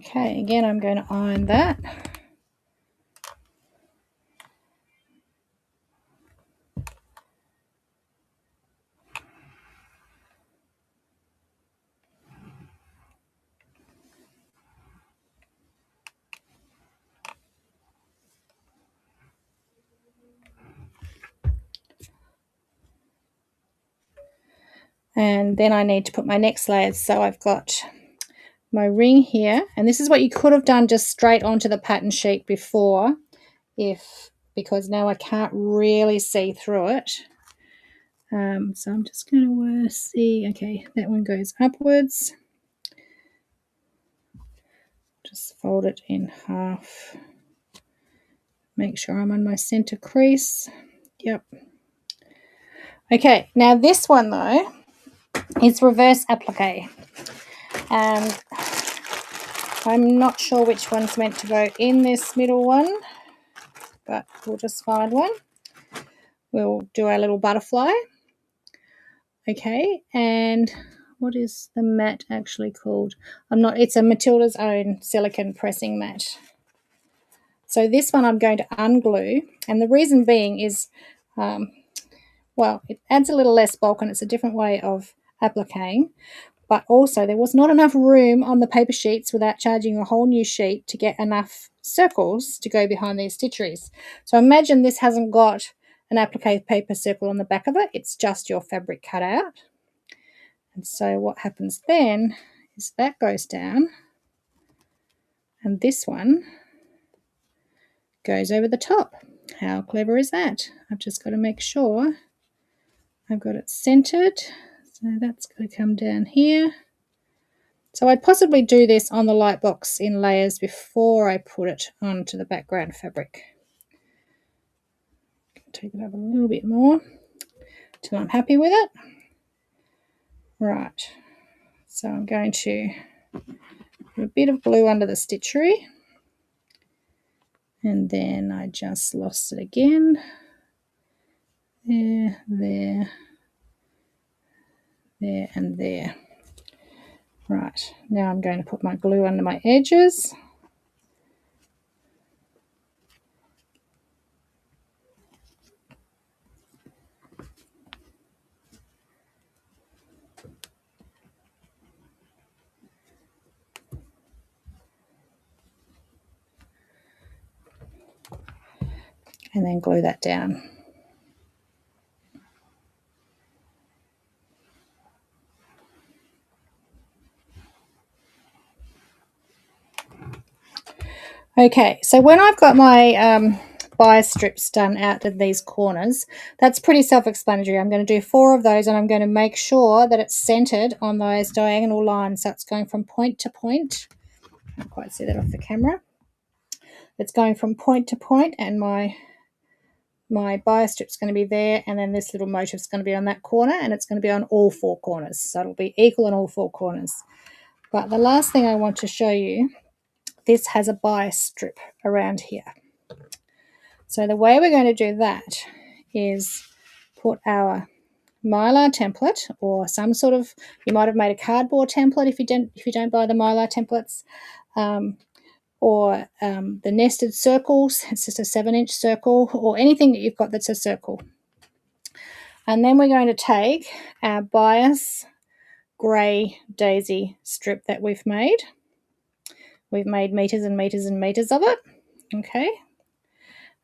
Okay, again, I'm going to iron that. And then I need to put my next layers. So I've got my ring here, and this is what you could have done just straight onto the pattern sheet before, because now I can't really see through it. So I'm just going to see, okay, that one goes upwards. Just fold it in half. Make sure I'm on my center crease. Yep. Okay, now this one though is reverse applique, and I'm not sure which one's meant to go in this middle one, but we'll just find one. We'll do our little butterfly. Okay, and what is the mat actually called? It's a Matilda's Own silicone pressing mat. So this one I'm going to unglue, and the reason being is, well, it adds a little less bulk and it's a different way of appliquing, but also there was not enough room on the paper sheets without charging a whole new sheet to get enough circles to go behind these stitcheries. So imagine this hasn't got an applique paper circle on the back of it, it's just your fabric cut out. And so what happens then is that goes down, and this one goes over the top. How clever is that? I've just got to make sure I've got it centered. So that's going to come down here. So I'd possibly do this on the light box in layers before I put it onto the background fabric. Take it up a little bit more till I'm happy with it. Right, so I'm going to put a bit of glue under the stitchery, and then I just lost it again. There, there, there, and there. Right, now I'm going to put my glue under my edges. And then glue that down. Okay, so when I've got my bias strips done out of these corners, that's pretty self-explanatory. I'm going to do 4 of those, and I'm going to make sure that it's centered on those diagonal lines. So it's going from point to point. I can't quite see that off the camera. It's going from point to point, and my bias strip's going to be there, and then this little motif's going to be on that corner, and it's going to be on all 4 corners. So it'll be equal on all 4 corners. But the last thing I want to show you, this has a bias strip around here. So the way we're going to do that is put our mylar template, or some sort of, you might have made a cardboard template if you don't buy the mylar templates, or the nested circles. It's just a 7-inch circle, or anything that you've got that's a circle. And then we're going to take our bias grey daisy strip that we've made. We've made meters and meters and meters of it. Okay.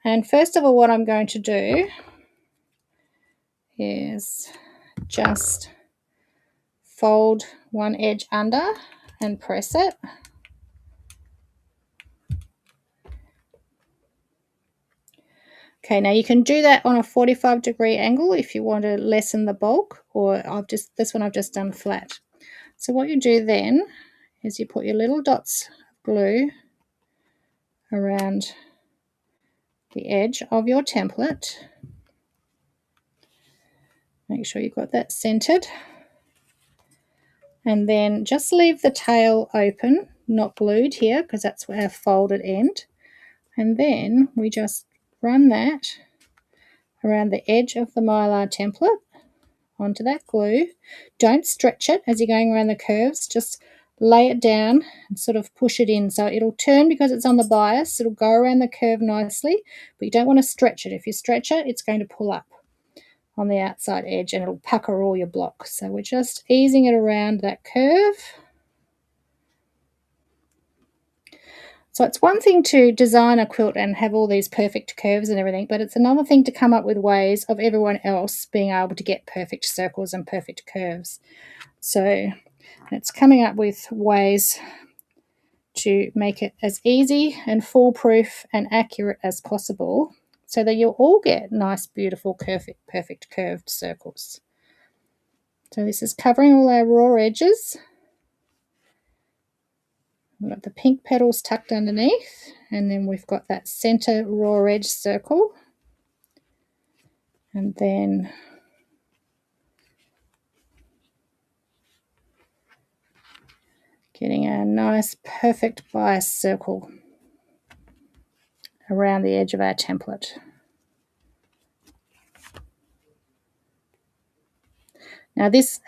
And first of all, what I'm going to do is just fold one edge under and press it. Okay, now you can do that on a 45-degree angle if you want to lessen the bulk, or this one I've just done flat. So what you do then is you put your little dots of glue around the edge of your template. Make sure you've got that centered. And then just leave the tail open, not glued here, because that's our folded end. And then we just run that around the edge of the mylar template onto that glue. Don't stretch it as you're going around the curves, just lay it down and sort of push it in. So it'll turn because it's on the bias. It'll go around the curve nicely, but you don't want to stretch it. If you stretch it, it's going to pull up on the outside edge and it'll pucker all your block. So we're just easing it around that curve. So it's one thing to design a quilt and have all these perfect curves and everything, but it's another thing to come up with ways of everyone else being able to get perfect circles and perfect curves. So it's coming up with ways to make it as easy and foolproof and accurate as possible so that you'll all get nice, beautiful, perfect curved circles. So this is covering all our raw edges. We've got the pink petals tucked underneath, and then we've got that center raw edge circle, and then getting a nice perfect bias circle around the edge of our template. Now this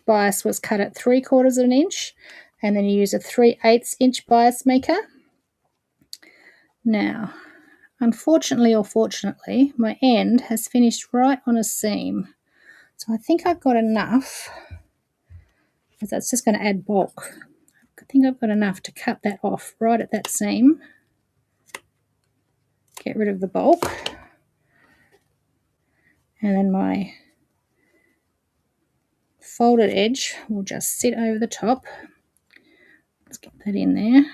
bias was cut at 3/4 of an inch, and then you use a 3/8 inch bias maker. Now, unfortunately or fortunately, my end has finished right on a seam. So I think I've got enough, because that's just going to add bulk. I think I've got enough to cut that off right at that seam. Get rid of the bulk. And then my folded edge will just sit over the top. Let's get that in there.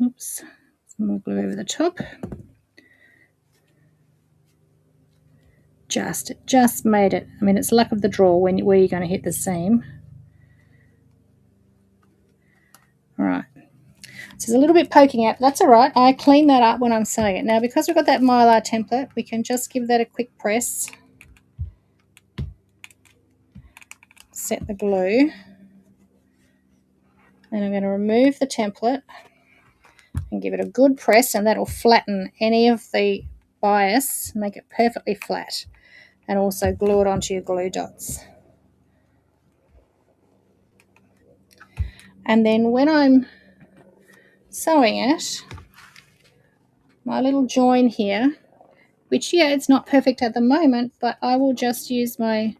Oops, some more glue over the top. Just made it. I mean, it's luck of the draw where you're going to hit the seam. All right. So there's a little bit poking out. That's all right. I clean that up when I'm sewing it. Now, because we've got that Mylar template, we can just give that a quick press. Set the glue. And I'm going to remove the template and give it a good press, and that'll flatten any of the bias, make it perfectly flat, and also glue it onto your glue dots. And then when I'm sewing it, my little join here, which, yeah, it's not perfect at the moment, but I will just use an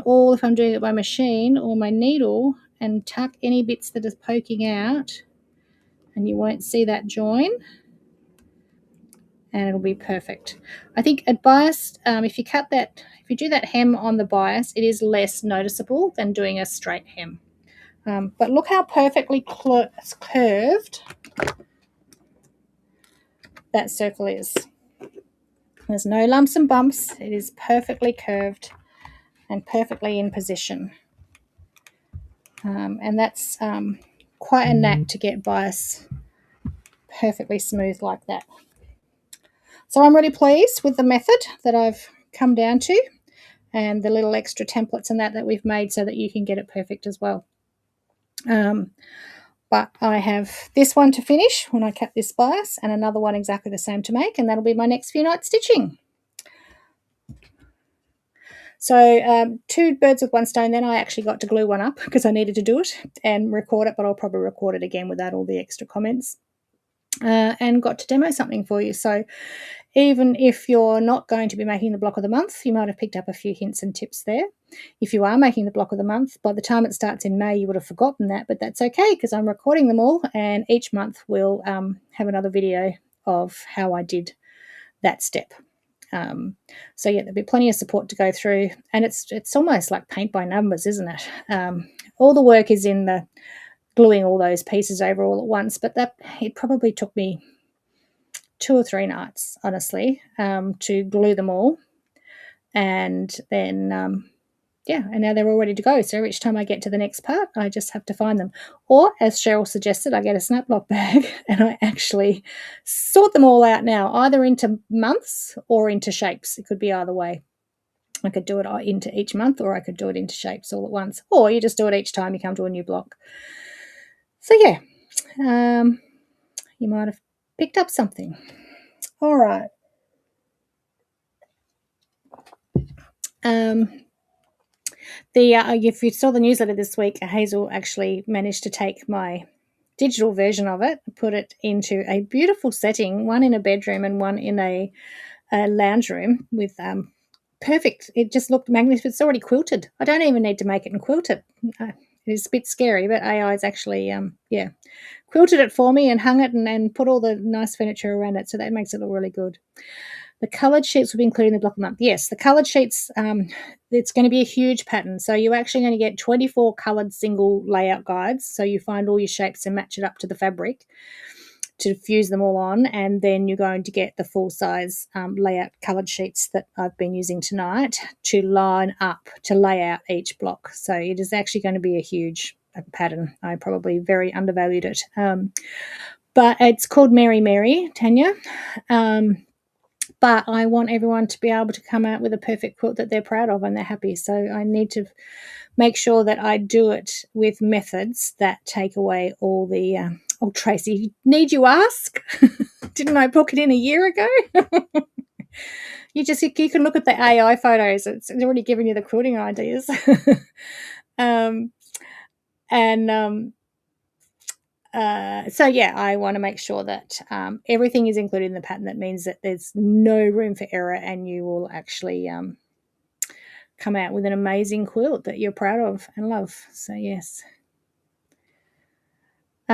awl if I'm doing it by machine, or my needle, and tuck any bits that are poking out, and you won't see that join, and it'll be perfect. I think at bias, if you do that hem on the bias, it is less noticeable than doing a straight hem. But look how perfectly curved that circle is. There's no lumps and bumps. It is perfectly curved and perfectly in position. And that's quite a knack to get bias perfectly smooth like that. So I'm really pleased with the method that I've come down to, and the little extra templates and that we've made so that you can get it perfect as well. But I have this one to finish when I cut this bias, and another one exactly the same to make, and that'll be my next few nights stitching. So 2 birds with one stone. Then I actually got to glue one up because I needed to do it and record it, but I'll probably record it again without all the extra comments, and got to demo something for you. So even if you're not going to be making the block of the month, you might have picked up a few hints and tips there. If you are making the block of the month, by the time it starts in May, you would have forgotten that, but that's okay because I'm recording them all, and each month we'll have another video of how I did that step. So yeah, there'll be plenty of support to go through, and it's almost like paint by numbers, isn't it? All the work is in the gluing all those pieces over all at once, but it probably took me 2 or 3 nights, honestly, to glue them all, and then and now they're all ready to go. So each time I get to the next part, I just have to find them. Or, as Cheryl suggested, I get a snap block bag and I actually sort them all out now, either into months or into shapes. It could be either way. I could do it into each month, or I could do it into shapes all at once. Or you just do it each time you come to a new block. So yeah, you might have picked up something. All right. If you saw the newsletter this week, Hazel actually managed to take my digital version of it, put it into a beautiful setting, one in a bedroom and one in a lounge room with perfect. It just looked magnificent. It's already quilted. I don't even need to make it and quilt it. It's a bit scary, but AI is actually quilted it for me and hung it and put all the nice furniture around it. So that makes it look really good. The coloured sheets will be included in the block of the month. Yes, the coloured sheets, it's going to be a huge pattern. So you're actually going to get 24 coloured single layout guides. So you find all your shapes and match it up to the fabric to fuse them all on, and then you're going to get the full size layout coloured sheets that I've been using tonight to line up to lay out each block. So it is actually going to be a huge pattern. I probably very undervalued it, but it's called Mary Mary, Tanya. But I want everyone to be able to come out with a perfect quilt that they're proud of and they're happy. So I need to make sure that I do it with methods that take away all the oh, Tracy, need you ask? Didn't I book it in a year ago? You can look at the AI photos. It's already giving you the quilting ideas. So yeah, I want to make sure that everything is included in the pattern. That means that there's no room for error, and you will actually come out with an amazing quilt that you're proud of and love. So yes.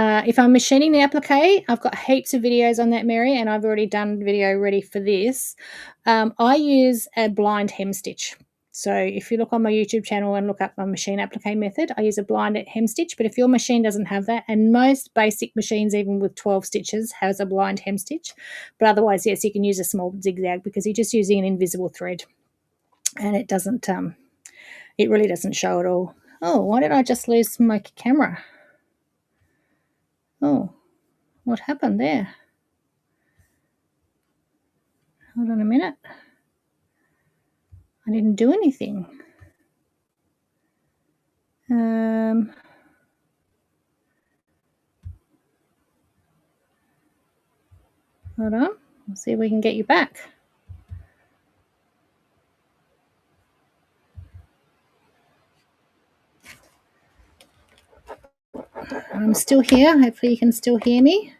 If I'm machining the applique, I've got heaps of videos on that, Mary, and I've already done video ready for this. I use a blind hem stitch. So if you look on my YouTube channel and look up my machine applique method, I use a blind hem stitch. But if your machine doesn't have that, and most basic machines, even with 12 stitches, has a blind hem stitch. But otherwise, yes, you can use a small zigzag because you're just using an invisible thread. And it doesn't, it really doesn't show at all. Oh, why did I just lose my camera? Oh, what happened there? Hold on a minute. I didn't do anything. Hold on. We'll see if we can get you back. I'm still here. Hopefully you can still hear me.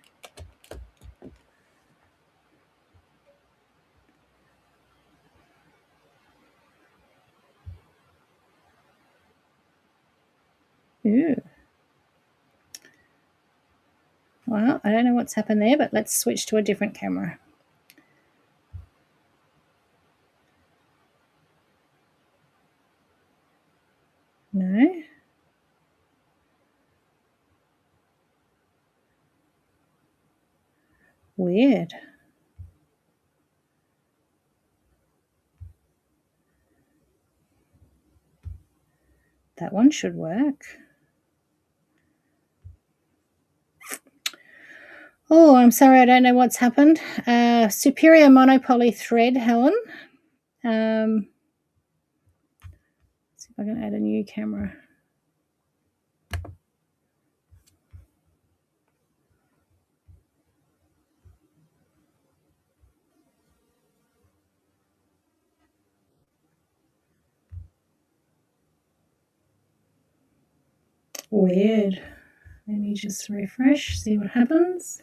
Ooh. Well, I don't know what's happened there, but let's switch to a different camera. No. Weird. That one should work. Oh, I'm sorry, I don't know what's happened. Superior monopoly thread, Helen. Let's see if I can add a new camera. Weird. Let me just refresh, see what happens.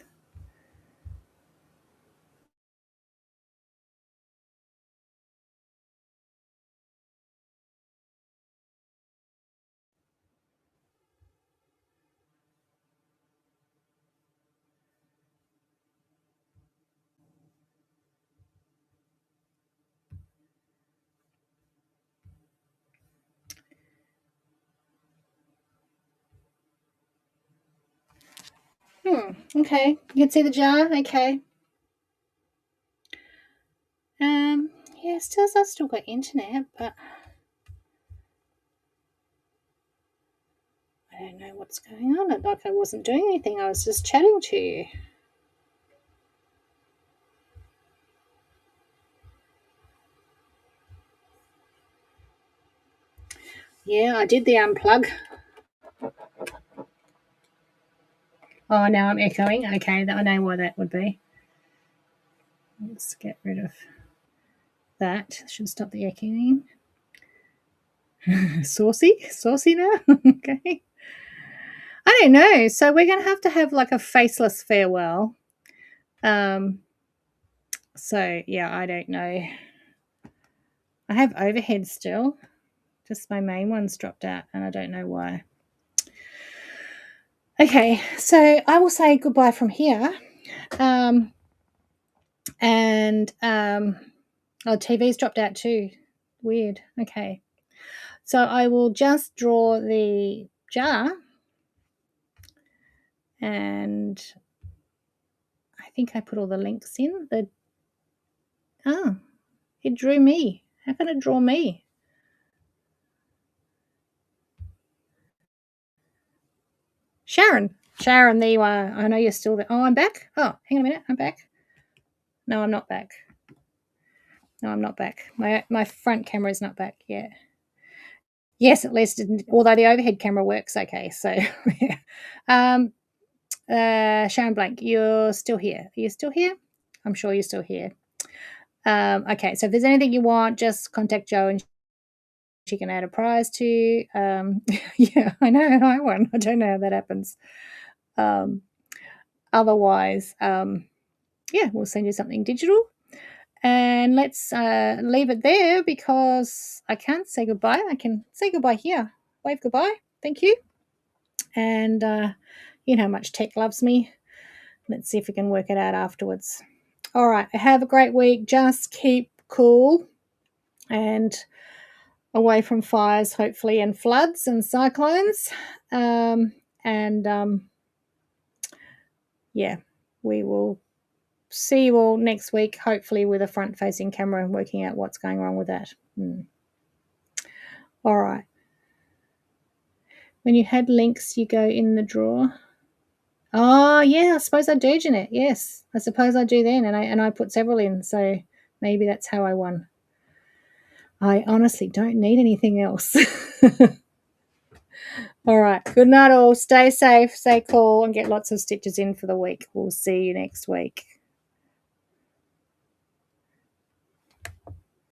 Okay. You can see the jar. Okay. Yeah, I've still got internet, but I don't know what's going on. Like I wasn't doing anything. I was just chatting to you. Yeah, I did the unplug. Oh, now I'm echoing. Okay, I know why that would be. Let's get rid of that. Should stop the echoing. Saucy now? Okay. I don't know. So we're going to have like a faceless farewell. So yeah, I don't know. I have overhead still. Just my main one's dropped out and I don't know why. Okay, so I will say goodbye from here. TV's dropped out too. Weird. Okay. So I will just draw the jar and I think I put all the links in. It drew me. How can it draw me? Sharon, there you are. I know you're still there. Oh, I'm back. Oh, hang on a minute. I'm back. No, I'm not back. My front camera is not back yet. Yes, at least, although the overhead camera works okay. So, Sharon Blank, you're still here. Are you still here? I'm sure you're still here. Okay, so if there's anything you want, just contact Jo and she can add a prize to. Yeah, I know, I won. I don't know how that happens. Otherwise, yeah, we'll send you something digital. And let's leave it there because I can't say goodbye. I can say goodbye here. Wave goodbye. Thank you. And you know how much tech loves me. Let's see if we can work it out afterwards. All right. Have a great week. Just keep cool and away from fires, hopefully, and floods and cyclones. Yeah, we will see you all next week, hopefully with a front-facing camera and working out what's going wrong with that. All right. When you had links, you go in the drawer. Oh, yeah, I suppose I do, Jeanette. Yes, I suppose I do then, and I put several in, so maybe that's how I won. I honestly don't need anything else. All right. Good night, all. Stay safe, stay cool, and get lots of stitches in for the week. We'll see you next week.